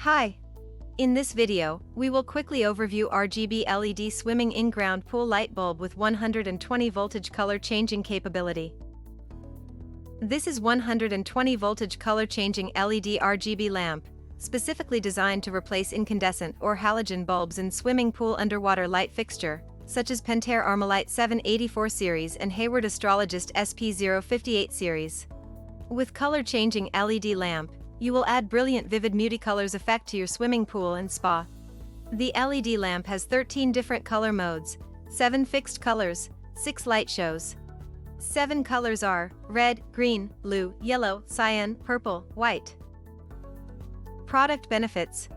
Hi! In this video, we will quickly overview RGB LED swimming in-ground pool light bulb with 120 voltage color changing capability. This is 120 voltage color changing LED RGB lamp, specifically designed to replace incandescent or halogen bulbs in swimming pool underwater light fixture, such as Pentair Armalite 784 series and Hayward Astrologist SP058 series. With color changing LED lamp, you will add brilliant vivid muti-colors effect to your swimming pool and spa. The LED lamp has 13 different color modes, 7 fixed colors, 6 light shows. 7 colors are red, green, blue, yellow, cyan, purple, white. Product benefits.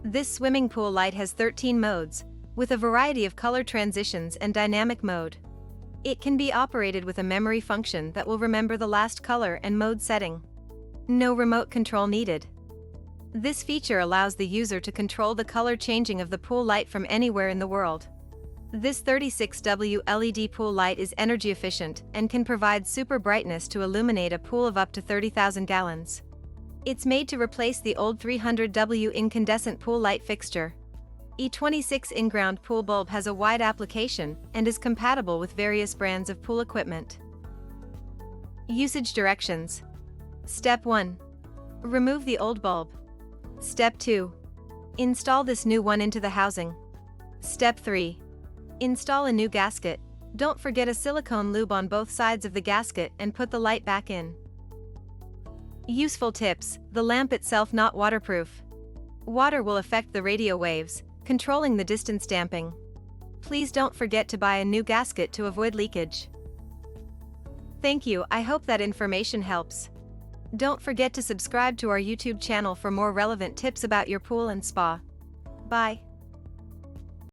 This swimming pool light has 13 modes, with a variety of color transitions and dynamic mode. It can be operated with a memory function that will remember the last color and mode setting. No remote control needed. This feature allows the user to control the color changing of the pool light from anywhere in the world. This 36W LED pool light is energy efficient and can provide super brightness to illuminate a pool of up to 30,000 gallons. It's made to replace the old 300W incandescent pool light fixture. E26 InGround pool bulb has a wide application and is compatible with various brands of pool equipment. Usage directions. Step 1. Remove the old bulb. Step 2. Install this new one into the housing. Step 3. Install a new gasket. Don't forget a silicone lube on both sides of the gasket and put the light back in. Useful tips: the lamp itself not waterproof. Water will affect the radio waves, controlling the distance damping. Please don't forget to buy a new gasket to avoid leakage. Thank you. I hope that information helps. Don't forget to subscribe to our YouTube channel for more relevant tips about your pool and spa. Bye.